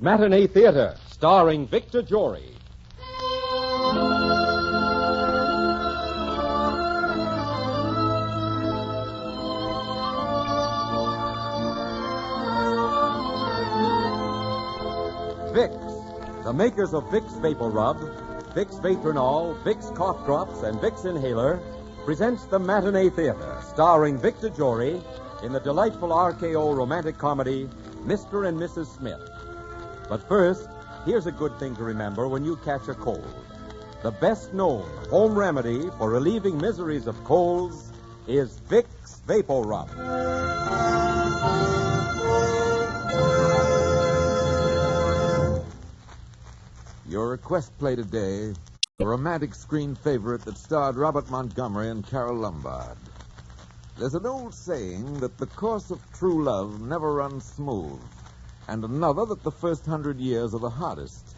Matinee Theater, starring Victor Jory. Vicks, the makers of Vicks Vapor Rub, Vicks Vatronol, Vicks Cough Drops, and Vicks Inhaler, presents the Matinee Theater, starring Victor Jory in the delightful RKO romantic comedy, Mr. and Mrs. Smith. But first, here's a good thing to remember when you catch a cold. The best known home remedy for relieving miseries of colds is Vicks Vapor Rub. Your request play today, a romantic screen favorite that starred Robert Montgomery and Carol Lombard. There's an old saying that the course of true love never runs smooth, and another that the first 100 years are the hardest.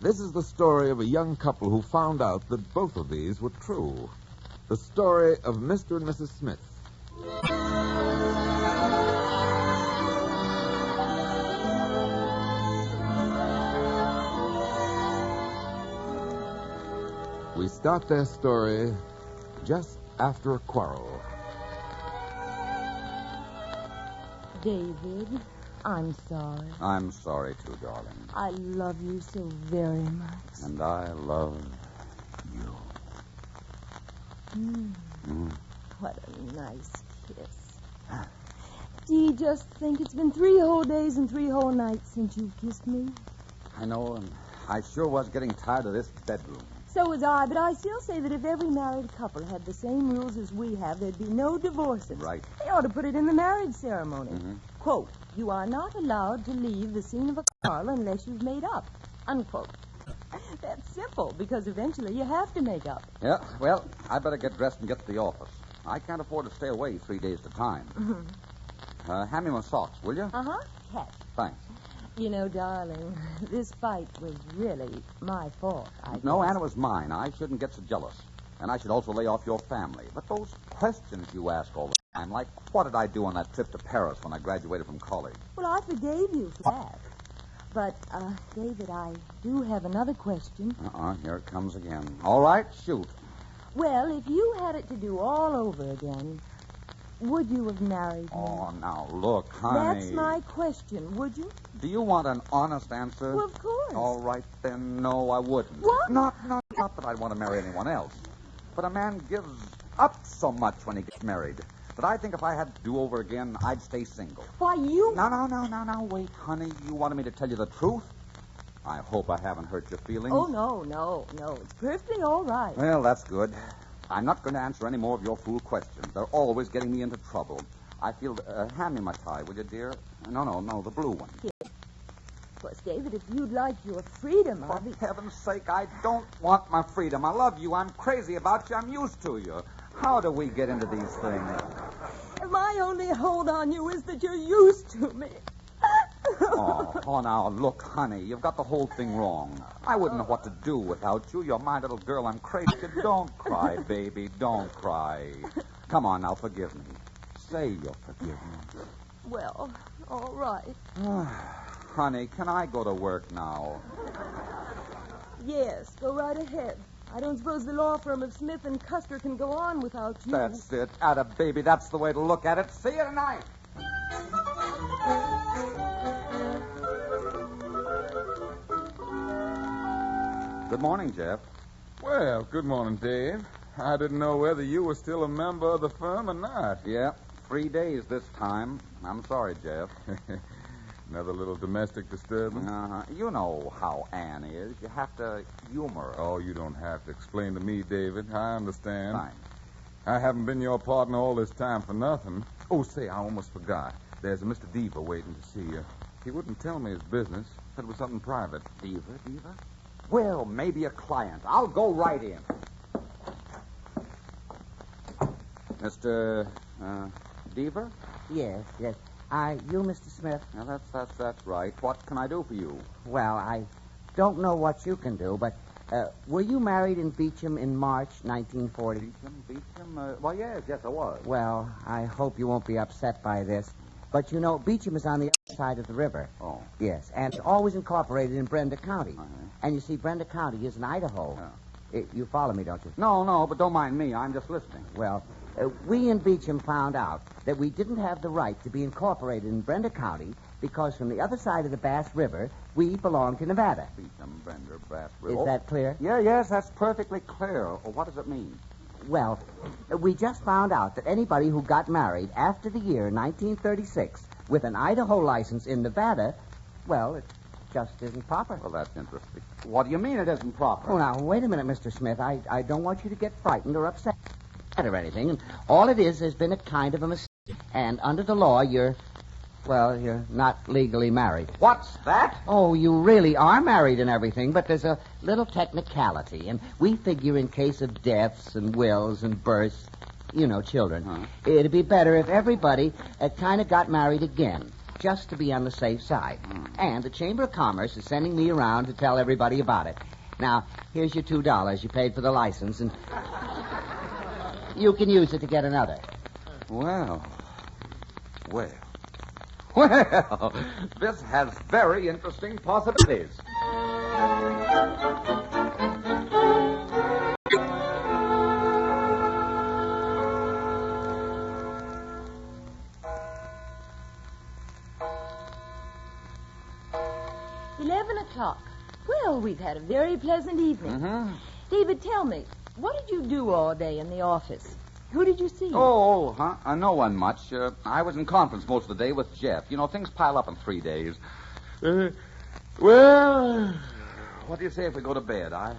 This is the story of a young couple who found out that both of these were true. The story of Mr. and Mrs. Smith. We start their story just after a quarrel. David, I'm sorry. I'm sorry, too, darling. I love you so very much. And I love you. What a nice kiss. Do you just think it's been 3 whole days and 3 whole nights since you've kissed me? I know, and I sure was getting tired of this bedroom. So was I, but I still say that if every married couple had the same rules as we have, there'd be no divorces. Right. They ought to put it in the marriage ceremony. Quote, you are not allowed to leave the scene of a quarrel unless you've made up. Unquote. That's simple, because eventually you have to make up. Yeah, well, I better get dressed and get to the office. I can't afford to stay away 3 days at a time. Hand me my socks, will you? Catch. Thanks. You know, darling, this fight was really my fault, I guess. No, Anna, it was mine. I shouldn't get so jealous. And I should also lay off your family. But those questions you ask all the time, like what did I do on that trip to Paris when I graduated from college? Well, I forgave you for that. But, David, I do have another question. Here it comes again. All right, shoot. Well, if you had it to do all over again, would you have married me? Oh, now, look, honey. That's my question, would you? Do you want an honest answer? Well, of course. All right, then, no, I wouldn't. What? Not that I'd want to marry anyone else. But a man gives up so much when he gets married that I think if I had to do over again, I'd stay single. Why, you... No, wait, honey. You wanted me to tell you the truth? I hope I haven't hurt your feelings. Oh, no. It's perfectly all right. Well, that's good. I'm not going to answer any more of your fool questions. They're always getting me into trouble. I feel... hand me my tie, will you, dear? No, the blue one. Here. Of course, David, if you'd like your freedom, For heaven's sake, I don't want my freedom. I love you. I'm crazy about you. I'm used to you. How do we get into these things? My only hold on you is that you're used to me. Oh, now, look, honey, you've got the whole thing wrong. I wouldn't know what to do without you. You're my little girl. I'm crazy. Don't cry, baby. Don't cry. Come on, now, forgive me. Say you'll forgive me. Well, all right. Honey, can I go to work now? Yes, go right ahead. I don't suppose the law firm of Smith and Custer can go on without you. That's it. Atta baby, that's the way to look at it. See you tonight. Good morning, Jeff. Well, good morning, Dave. I didn't know whether you were still a member of the firm or not. Yeah, 3 days this time. I'm sorry, Jeff. Another little domestic disturbance? You know how Ann is. You have to humor her. Oh, you don't have to explain to me, David. I understand. Fine. I haven't been your partner all this time for nothing. Oh, say, I almost forgot. There's a Mr. Deaver waiting to see you. He wouldn't tell me his business. Said it was something private. Deaver? Well, maybe a client. I'll go right in. Mr. Deaver? Yes. You, Mr. Smith? Yeah, that's right. What can I do for you? Well, I don't know what you can do, but were you married in Beecham in March 1940? Beecham? Well, yes, I was. Well, I hope you won't be upset by this. But, you know, Beecham is on the other side of the river. Oh. Yes, and it's always incorporated in Brenda County. Uh-huh. And you see, Brenda County is in Idaho. You follow me, don't you? No, but don't mind me. I'm just listening. Well, we in Beecham found out that we didn't have the right to be incorporated in Brenda County because from the other side of the Bass River, we belong to Nevada. Beecham, Brenda, Bass Is that clear? Yes, that's perfectly clear. Well, what does it mean? Well, we just found out that anybody who got married after the year 1936 with an Idaho license in Nevada, well, it just isn't proper. Well, that's interesting. What do you mean it isn't proper? Oh, now, wait a minute, Mr. Smith. I don't want you to get frightened or upset or anything. And all it is has been a kind of a mistake. And under the law, you're not legally married. What's that? Oh, you really are married and everything, but there's a little technicality. And we figure in case of deaths and wills and births, children, it'd be better if everybody kind of got married again, just to be on the safe side. And the Chamber of Commerce is sending me around to tell everybody about it. Now, here's your $2 you paid for the license, and you can use it to get another. Well, this has very interesting possibilities. 11 o'clock. Well, we've had a very pleasant evening. Mm-hmm. David, tell me, what did you do all day in the office? Who did you see? No one much. I was in conference most of the day with Jeff. Things pile up in 3 days. Well, what do you say if we go to bed? I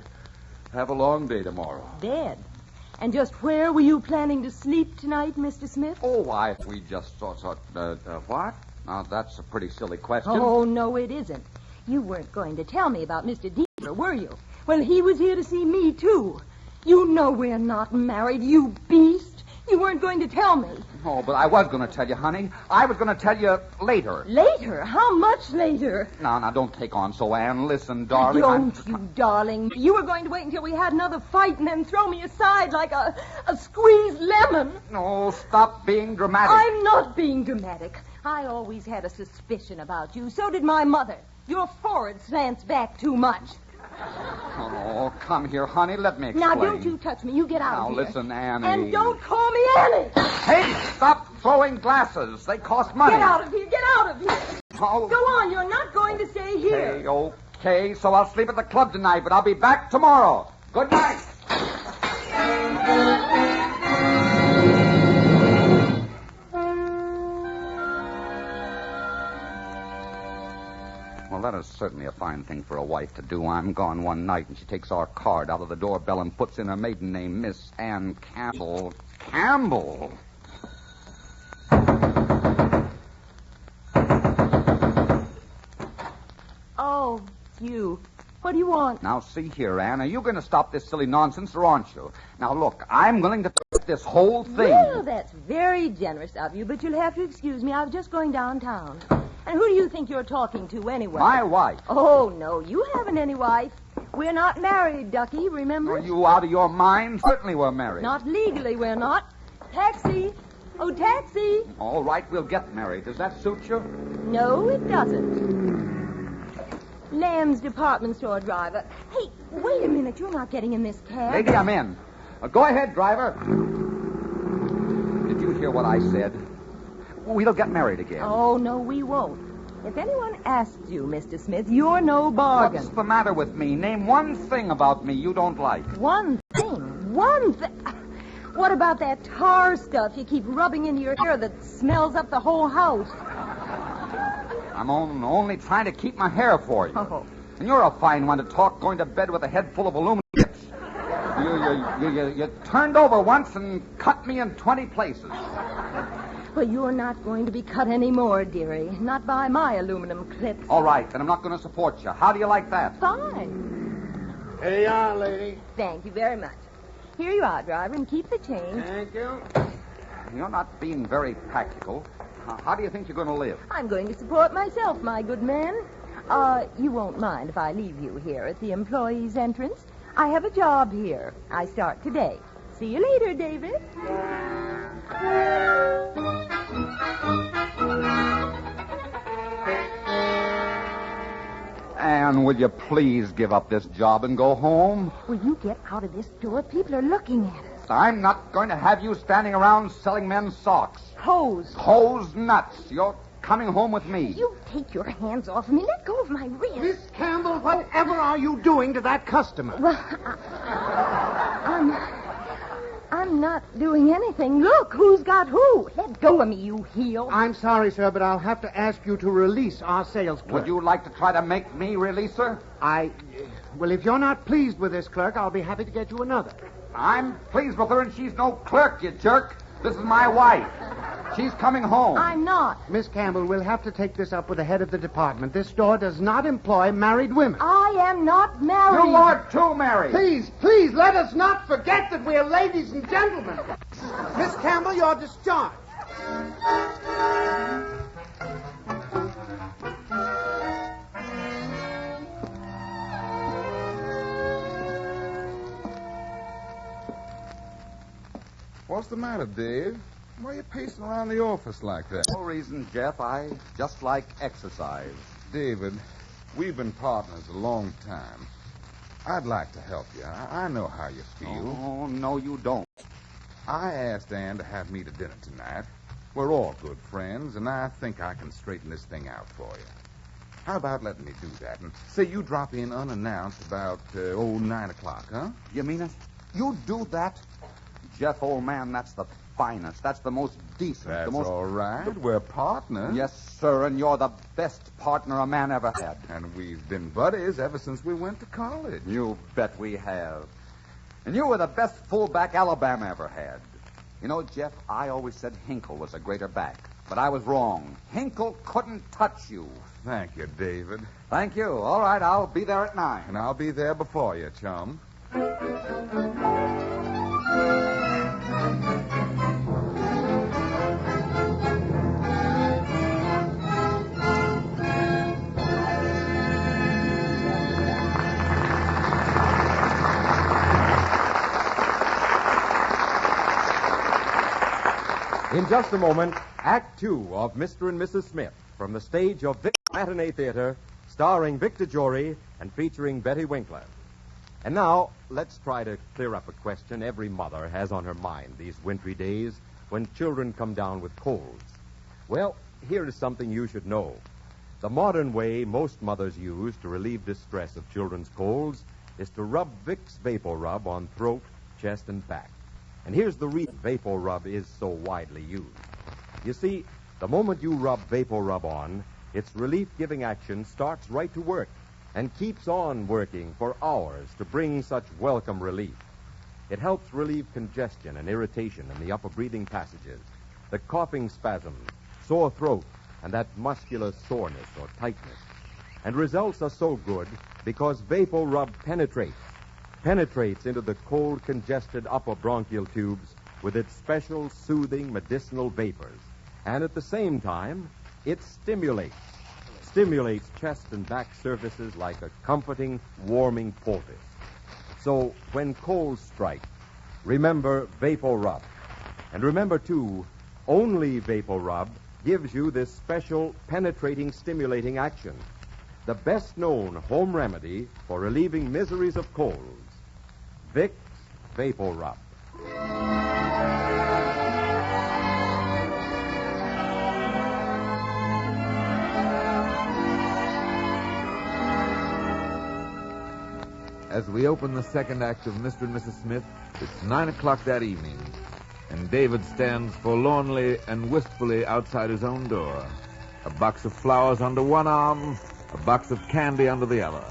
have a long day tomorrow. Bed? And just where were you planning to sleep tonight, Mr. Smith? Oh, why, we just thought, what? Now, that's a pretty silly question. Oh, no, it isn't. You weren't going to tell me about Mr. Deaver, were you? Well, he was here to see me, too. You know we're not married, you beast. You weren't going to tell me. Oh, but I was going to tell you, honey. I was going to tell you later. Later? How much later? Now, don't take on so, Anne. Listen, darling. Don't you, darling. You were going to wait until we had another fight and then throw me aside like a squeezed lemon. No, stop being dramatic. I'm not being dramatic. I always had a suspicion about you. So did my mother. Your forehead slants back too much. Oh, come here, honey. Let me explain. Now, don't you touch me. You get out of here. Now, listen, Annie. And don't call me Annie. Hey, stop throwing glasses. They cost money. Get out of here. Get out of here. Oh. Go on. You're not going to stay here. Okay. So I'll sleep at the club tonight, but I'll be back tomorrow. Good night. Well, that is certainly a fine thing for a wife to do. I'm gone one night, and she takes our card out of the doorbell and puts in her maiden name, Miss Ann Campbell. Campbell? Oh, you. What do you want? Now, see here, Ann. Are you going to stop this silly nonsense, or aren't you? Now, look, I'm willing to fix this whole thing. Well, that's very generous of you, but you'll have to excuse me. I was just going downtown. And who do you think you're talking to, anyway? My wife. Oh, no, you haven't any wife. We're not married, Ducky, remember? Are you out of your mind? Certainly we're married. Not legally, we're not. Taxi. Oh, taxi. All right, we'll get married. Does that suit you? No, it doesn't. Lamb's department store driver. Hey, wait a minute. You're not getting in this cab. Lady, I'm in. Go ahead, driver. Did you hear what I said? We'll get married again. Oh, no, we won't. If anyone asks you, Mr. Smith, you're no bargain. What's the matter with me? Name one thing about me you don't like. One thing? What about that tar stuff you keep rubbing into your hair that smells up the whole house? I'm only trying to keep my hair for you. Oh. And you're a fine one to talk going to bed with a head full of aluminum tips. You turned over once and cut me in 20 places. Well, you're not going to be cut anymore, dearie. Not by my aluminum clips. All right, then I'm not going to support you. How do you like that? Fine. Here you are, lady. Thank you very much. Here you are, driver, and keep the change. Thank you. You're not being very practical. How do you think you're going to live? I'm going to support myself, my good man. You won't mind if I leave you here at the employee's entrance? I have a job here. I start today. See you later, David. Anne, will you please give up this job and go home? Will you get out of this door? People are looking at us. I'm not going to have you standing around selling men socks. Hose. Hose nuts. You're coming home with me. You take your hands off of me. Let go of my wrist. Miss Campbell, whatever are you doing to that customer? Well, I'm not doing anything. Look, who's got who? Let go of me, you heel. I'm sorry, sir, but I'll have to ask you to release our sales clerk. Would you like to try to make me release her? Well, if you're not pleased with this clerk, I'll be happy to get you another. I'm pleased with her, and she's no clerk, you jerk. This is my wife. She's coming home. I'm not. Miss Campbell, we'll have to take this up with the head of the department. This store does not employ married women. I am not married. You are too married. Please, let us not forget that we're ladies and gentlemen. Miss Campbell, you're discharged. What's the matter, Dave? Why are you pacing around the office like that? No reason, Jeff. I just like exercise. David, we've been partners a long time. I'd like to help you. I know how you feel. Oh, no, you don't. I asked Ann to have me to dinner tonight. We're all good friends, and I think I can straighten this thing out for you. How about letting me do that? And say you drop in unannounced about, 9 o'clock, huh? You mean it? You do that? Jeff, old man, that's the finest. That's the most decent. That's the most... all right. We're partners. Yes, sir, and you're the best partner a man ever had. And we've been buddies ever since we went to college. You bet we have. And you were the best fullback Alabama ever had. You know, Jeff, I always said Hinkle was a greater back. But I was wrong. Hinkle couldn't touch you. Thank you, David. Thank you. All right, I'll be there at 9. And I'll be there before you, chum. In just a moment, Act 2 of Mr. and Mrs. Smith from the stage of Vic Matinee Theater, starring Victor Jory and featuring Betty Winkler. And now, let's try to clear up a question every mother has on her mind these wintry days when children come down with colds. Well, here is something you should know. The modern way most mothers use to relieve distress of children's colds is to rub Vicks Vapor Rub on throat, chest, and back. And here's the reason Vapor Rub is so widely used. You see, the moment you rub Vapor Rub on, its relief-giving action starts right to work and keeps on working for hours to bring such welcome relief. It helps relieve congestion and irritation in the upper breathing passages, the coughing spasms, sore throat, and that muscular soreness or tightness. And results are so good because Vapor Rub penetrates into the cold, congested upper bronchial tubes with its special soothing medicinal vapors. And at the same time, it stimulates chest and back surfaces like a comforting, warming poultice. So when colds strike, remember Vapor Rub. And remember, too, only Vapor Rub gives you this special penetrating, stimulating action. The best-known home remedy for relieving miseries of colds. Vicks Vapor Rub. As we open the second act of Mr. and Mrs. Smith, it's 9 o'clock that evening, and David stands forlornly and wistfully outside his own door. A box of flowers under one arm, a box of candy under the other.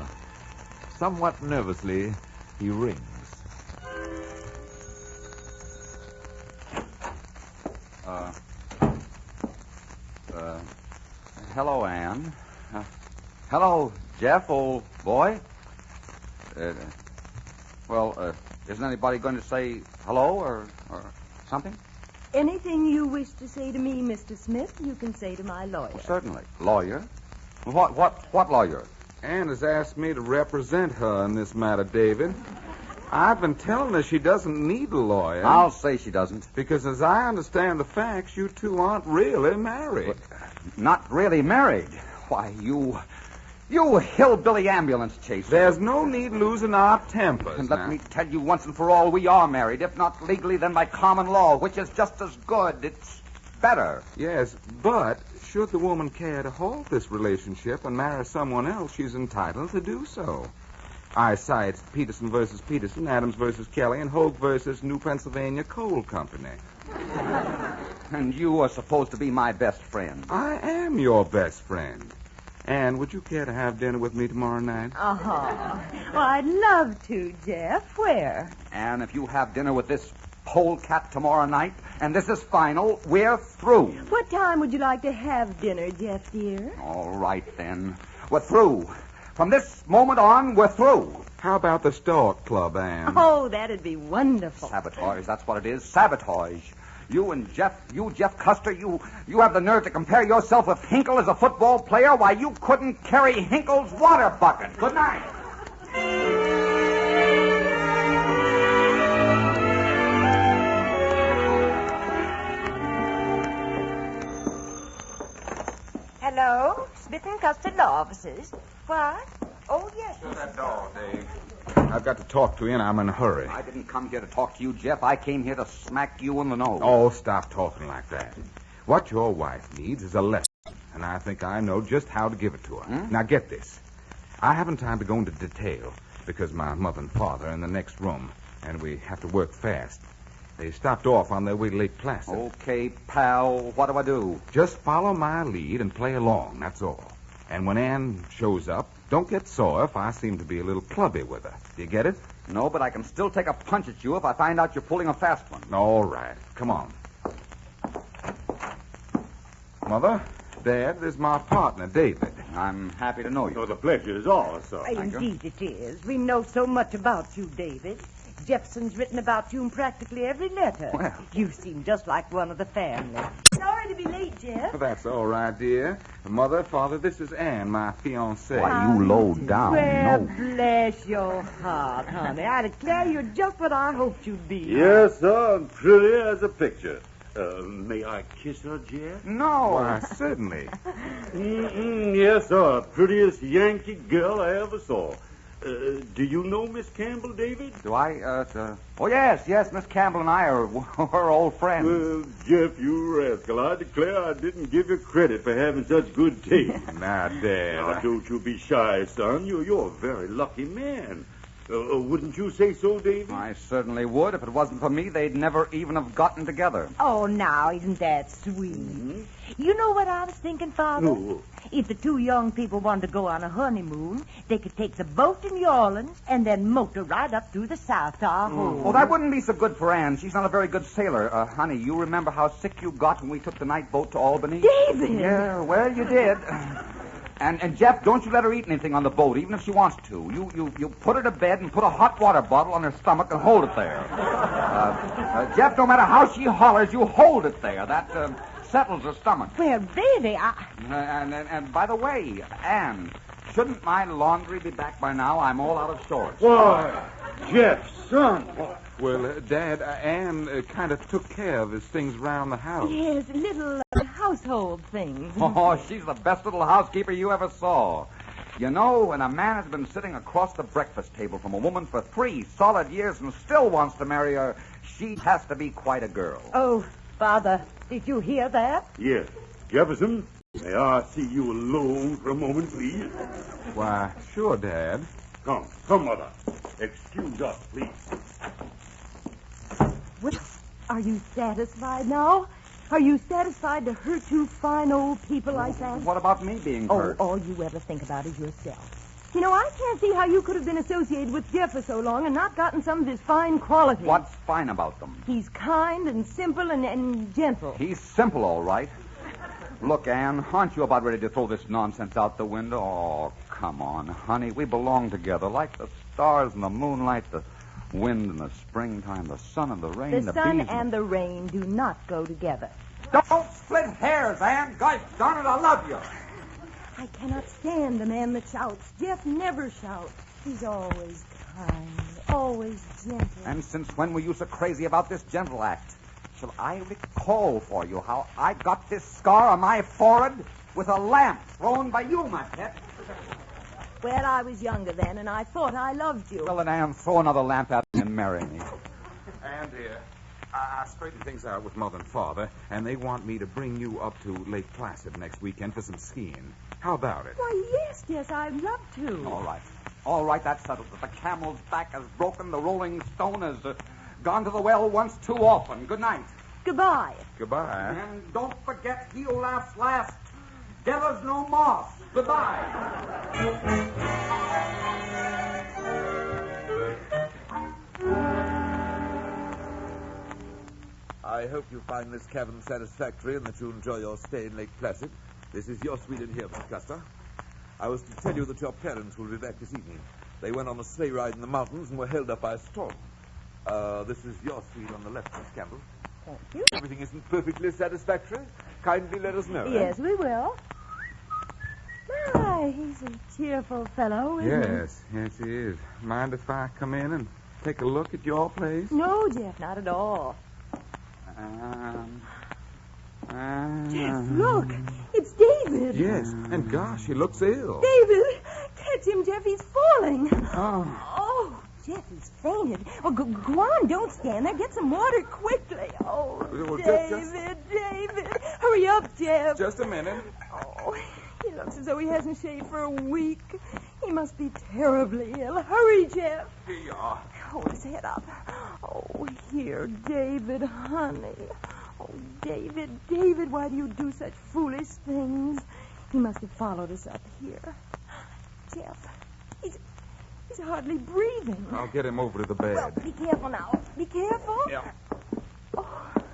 Somewhat nervously, he rings. Hello, Ann. Hello, Jeff, old boy. Isn't anybody going to say hello or something? Anything you wish to say to me, Mr. Smith, you can say to my lawyer. Well, certainly. Lawyer? What lawyer? Ann has asked me to represent her in this matter, David. I've been telling her she doesn't need a lawyer. I'll say she doesn't. Because as I understand the facts, you two aren't really married. Not really married. Why, you You hillbilly ambulance chaser. There's no need losing our tempers. And let me tell you once and for all, we are married. If not legally, then by common law, which is just as good. It's better. Yes, but should the woman care to halt this relationship and marry someone else, she's entitled to do so. I cite Peterson versus Peterson, Adams versus Kelly, and Hogue versus New Pennsylvania Coal Company. And you are supposed to be my best friend. I am your best friend. Anne, would you care to have dinner with me tomorrow night? Uh-huh. Well, I'd love to, Jeff. Where? And if you have dinner with this polecat tomorrow night, and this is final, we're through. What time would you like to have dinner, Jeff, dear? All right, then. We're through. From this moment on, we're through. How about the Stork Club, Anne? Oh, that'd be wonderful. Sabotage, that's what it is. Sabotage. You, Jeff Custer, you have the nerve to compare yourself with Hinkle as a football player? Why, you couldn't carry Hinkle's water bucket. Good night. Hello? Smith & Custer Law Offices. What? Oh, yes. Shut that door, Dave. I've got to talk to you, and I'm in a hurry. I didn't come here to talk to you, Jeff. I came here to smack you in the nose. Oh, stop talking like that. What your wife needs is a lesson, and I think I know just how to give it to her. Now, get this. I haven't time to go into detail because my mother and father are in the next room, and we have to work fast. They stopped off on their way to Lake Placid. Okay, pal. What do I do? Just follow my lead and play along, that's all. And when Anne shows up, don't get sore if I seem to be a little clubby with her. Do you get it? No, but I can still take a punch at you if I find out you're pulling a fast one. All right. Come on. Mother, Dad, this is my partner, David. I'm happy to know you. Oh, the pleasure is ours, sir. Indeed it is. We know so much about you, David. Jefferson's written about you in practically every letter. Well. You seem just like one of the family. Sorry to be late, Jeff. That's all right, dear. Mother, Father, this is Anne, my fiancée. Why, you low down. Well, No. bless your heart, honey. I declare you're just what I hoped you'd be. Yes, sir, and pretty as a picture. May I kiss her, Jeff? No. Why, certainly. Yes, sir. Prettiest Yankee girl I ever saw. Do you know Miss Campbell, David? Do I, Oh, yes, Miss Campbell and I are we're old friends. Well, Jeff, you rascal. I declare I didn't give you credit for having such good taste. Now, Dad. Now, don't you be shy, son. You're a very lucky man. Wouldn't you say so, David? I certainly would. If it wasn't for me, they'd never even have gotten together. Oh, now, isn't that sweet? Mm-hmm. You know what I was thinking, Father? No. If the two young people wanted to go on a honeymoon, they could take the boat to New Orleans and then motor right up through the South to our home. Oh, that wouldn't be so good for Anne. She's not a very good sailor. Honey, you remember how sick you got when we took the night boat to Albany? David! Yeah, well, you did. And Jeff, don't you let her eat anything on the boat, even if she wants to. You put her to bed and put a hot water bottle on her stomach and hold it there. Jeff, no matter how she hollers, you hold it there. That settles her stomach. Well, baby, And by the way, Anne, shouldn't my laundry be back by now? I'm all out of shorts. Why, Jeff, son. Well, Dad, Anne kind of took care of his things around the house. Yes, little household things. Oh, she's the best little housekeeper you ever saw. You know, when a man has been sitting across the breakfast table from a woman for 3 solid years and still wants to marry her, she has to be quite a girl. Oh, Father, did you hear that? Yes. Jefferson, may I see you alone for a moment, please? Why, sure, Dad. Come, Mother. Excuse us, please. Well, are you satisfied now? Are you satisfied to hurt two fine old people like that? What about me being hurt? All you ever think about is yourself. You know, I can't see how you could have been associated with Jeff for so long and not gotten some of his fine qualities. What's fine about them? He's kind and simple and gentle. He's simple, all right. Look, Anne, aren't you about ready to throw this nonsense out the window? Oh, come on, honey. We belong together like the stars and the moonlight, the wind in the springtime, the sun and the rain, The the sun bees and the rain do not go together. Don't split hairs, Anne. Gosh darn it, I love you. I cannot stand a man that shouts. Jeff never shouts. He's always kind, always gentle. And since when were you so crazy about this gentle act? Shall I recall for you how I got this scar on my forehead with a lamp thrown by you, my pet? Well, I was younger then, and I thought I loved you. Well, then, Ann, throw another lamp at me and marry me. And, I straightened things out with Mother and Father, and they want me to bring you up to Lake Placid next weekend for some skiing. How about it? Why, yes, I'd love to. All right. All right, that's settled. The camel's back has broken. The rolling stone has gone to the well once too often. Good night. Goodbye. Goodbye. And don't forget, he who laughs last gathers no moss. Goodbye. I hope you find this cabin satisfactory and that you enjoy your stay in Lake Placid. This is your suite in here, Miss Custer. I was to tell you that your parents will be back this evening. They went on a sleigh ride in the mountains and were held up by a storm. This is your suite on the left, Miss Campbell. Thank you. Everything isn't perfectly satisfactory. Kindly let us know. Yes, we will. My, he's a cheerful fellow, isn't Yes, he is. Mind if I come in and take a look at your place? he? No, Jeff, not at all. Jeff, look. It's David. Yes, and gosh, he looks ill. David, catch him, Jeff. He's falling. Oh. Jeff, he's fainted. Oh, go on. Don't stand there. Get some water quickly. Oh, Well, David. Hurry up, Jeff. Just a minute. Oh, he looks as though he hasn't shaved for a week. He must be terribly ill. Hurry, Jeff. Here you are. Hold his head up. Oh, here, David, honey. Oh, David, why do you do such foolish things? He must have followed us up here. Jeff, he's hardly breathing. I'll get him over to the bed. Well, be careful now. Be careful. Yeah.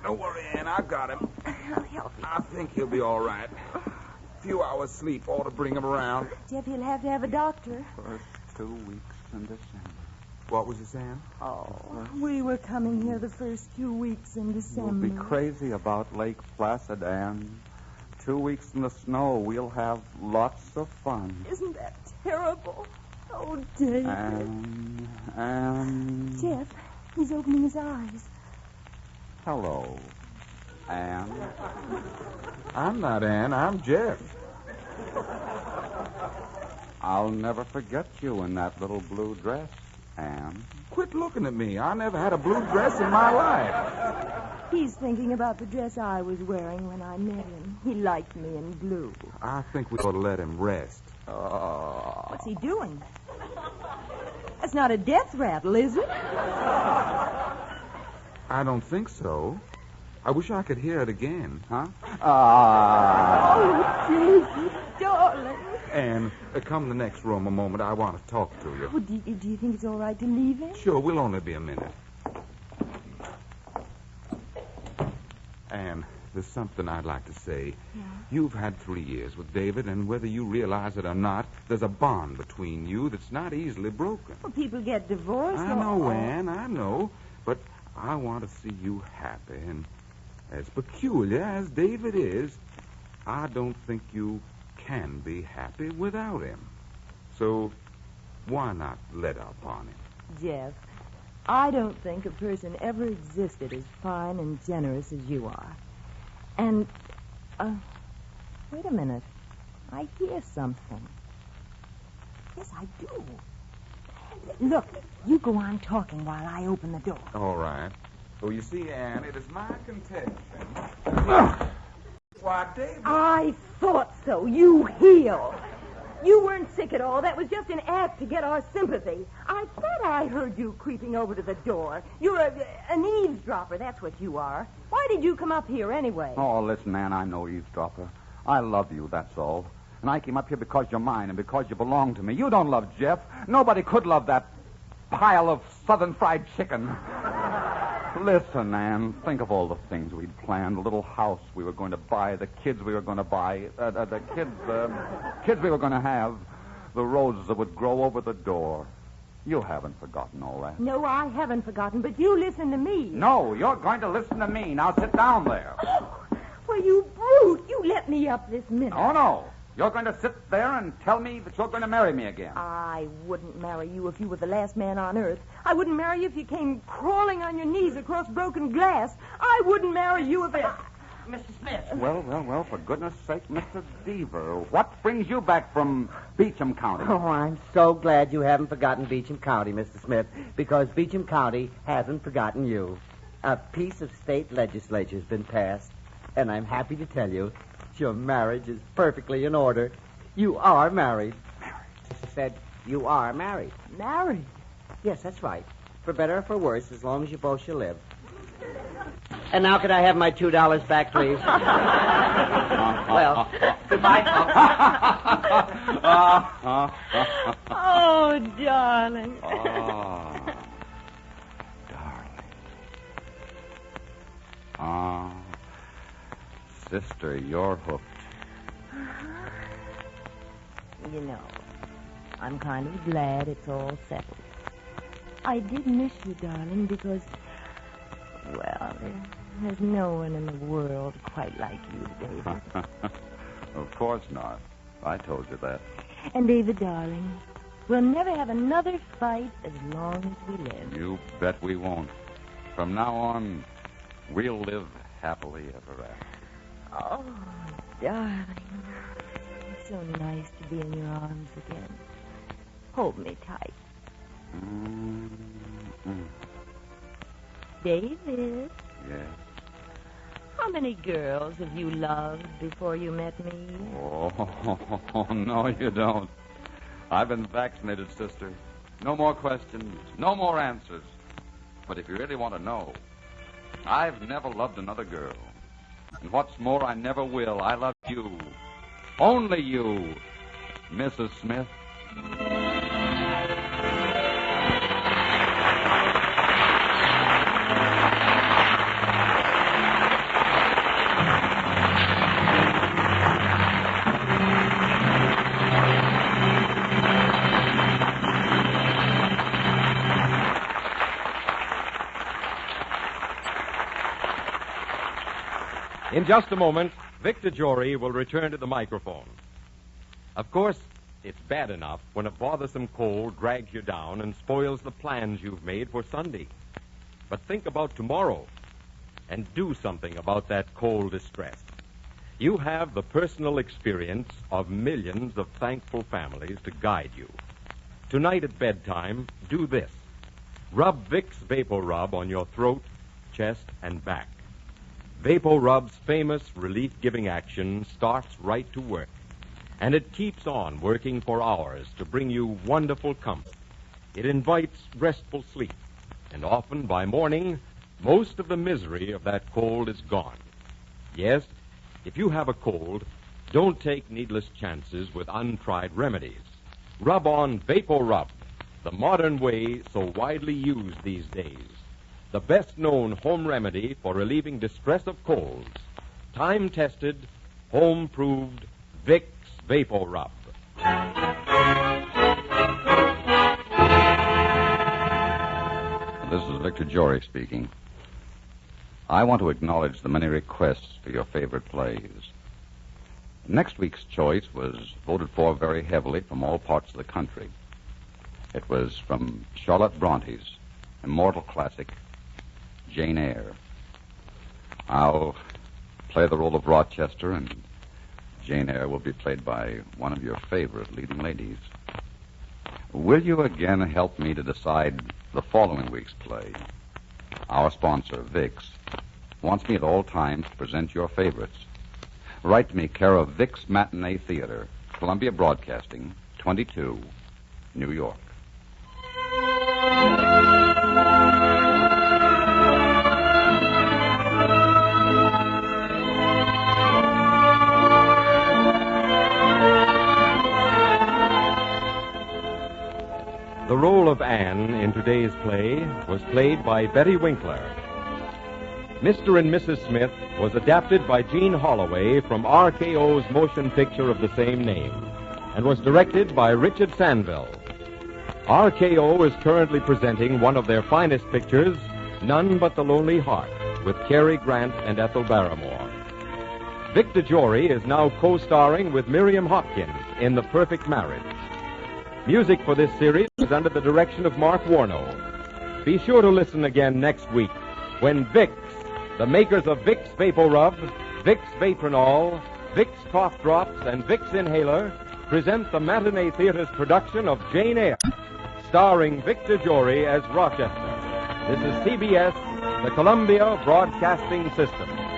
Don't worry, Ann. I've got him. I'll help you. I think he'll be all right. A few hours sleep ought to bring him around. Jeff, you'll have to have a doctor. First 2 weeks in December. What was you saying? Oh, we were coming here the first 2 weeks in December. You'll be crazy about Lake Placid, Ann. 2 weeks in the snow. We'll have lots of fun. Isn't that terrible? Oh, David. Ann. Jeff, he's opening his eyes. Hello, Ann. I'm not Ann. I'm Jeff. I'll never forget you in that little blue dress, Ann. Quit looking at me. I never had a blue dress in my life. He's thinking about the dress I was wearing when I met him. He liked me in blue. I think we ought to let him rest. What's he doing? That's not a death rattle, is it? I don't think so. I wish I could hear it again. Huh? Oh, David, darling. And come to the next room a moment. I want to talk to you. Oh, do you think it's all right to leave him? Sure, we'll only be a minute. Anne, there's something I'd like to say. Yeah? You've had 3 years with David, and whether you realize it or not, there's a bond between you that's not easily broken. Well, people get divorced. I know, Anne, I know. But I want to see you happy, and as peculiar as David is, I don't think you can be happy without him. So why not let up on him? Jeff, I don't think a person ever existed as fine and generous as you are. And, wait a minute. I hear something. Yes, I do. Look, you go on talking while I open the door. All right. Well, you see, Anne, it is my contention. Why, David... I thought so. You heel. You weren't sick at all. That was just an act to get our sympathy. I thought I heard you creeping over to the door. You're an eavesdropper. That's what you are. Why did you come up here anyway? Oh, listen, Ann, I'm no eavesdropper. I love you, that's all. And I came up here because you're mine and because you belong to me. You don't love Jeff. Nobody could love that pile of southern fried chicken. Listen, Ann, think of all the things we'd planned. The little house we were going to buy, the kids we were going to buy, the kids we were going to have, the roses that would grow over the door. You haven't forgotten all that. No, I haven't forgotten, but you listen to me. No, you're going to listen to me. Now sit down there. Well, you brute. You let me up this minute. Oh, no. You're going to sit there and tell me that you're going to marry me again. I wouldn't marry you if you were the last man on earth. I wouldn't marry you if you came crawling on your knees across broken glass. I wouldn't marry you if Mr. Smith. Well, for goodness sake, Mr. Deaver, what brings you back from Beecham County? Oh, I'm so glad you haven't forgotten Beecham County, Mr. Smith, because Beecham County hasn't forgotten you. A piece of state legislature's been passed, and I'm happy to tell you your marriage is perfectly in order. You are married. I said you are married. Married? Yes, that's right. For better or for worse, as long as you both shall live. And now could I have my $2 back, please? Well, goodbye, folks. Oh, darling. Oh, darling. Sister, you're hooked. You know, I'm kind of glad it's all settled. I did miss you, darling, because, well, there's no one in the world quite like you, David. Of course not. I told you that. And, David, darling, we'll never have another fight as long as we live. You bet we won't. From now on, we'll live happily ever after. Oh, darling. It's so nice to be in your arms again. Hold me tight. Mm-hmm. David, Yes. how many girls have you loved before you met me? Oh, no, you don't. I've been vaccinated, sister. No more questions, no more answers. But if you really want to know, I've never loved another girl. And what's more, I never will. I love you. Only you, Mrs. Smith. In just a moment, Victor Jory will return to the microphone. Of course, it's bad enough when a bothersome cold drags you down and spoils the plans you've made for Sunday. But think about tomorrow and do something about that cold distress. You have the personal experience of millions of thankful families to guide you. Tonight at bedtime, do this. Rub Vicks Vapor Rub on your throat, chest, and back. Vapor Rub's famous relief-giving action starts right to work, and it keeps on working for hours to bring you wonderful comfort. It invites restful sleep, and often by morning, most of the misery of that cold is gone. Yes, if you have a cold, don't take needless chances with untried remedies. Rub on Vapor Rub, the modern way so widely used these days. The best-known home remedy for relieving distress of colds. Time-tested, home-proved Vicks Vapor Rub. This is Victor Jory speaking. I want to acknowledge the many requests for your favorite plays. Next week's choice was voted for very heavily from all parts of the country. It was from Charlotte Bronte's immortal classic, Jane Eyre. I'll play the role of Rochester, and Jane Eyre will be played by one of your favorite leading ladies. Will you again help me to decide the following week's play? Our sponsor, Vicks, wants me at all times to present your favorites. Write to me, care of Vicks Matinee Theater, Columbia Broadcasting, 22, New York. The role of Anne in today's play was played by Betty Winkler. Mr. and Mrs. Smith was adapted by Gene Holloway from RKO's motion picture of the same name and was directed by Richard Sanville. RKO is currently presenting one of their finest pictures, None But the Lonely Heart, with Cary Grant and Ethel Barrymore. Victor Jory is now co-starring with Miriam Hopkins in The Perfect Marriage. Music for this series is under the direction of Mark Warno. Be sure to listen again next week when Vicks, the makers of Vicks Vapor Rub, Vicks Vatronol, Vicks Cough Drops, and Vicks Inhaler present the Matinee Theater's production of Jane Eyre, starring Victor Jory as Rochester. This is CBS, the Columbia Broadcasting System.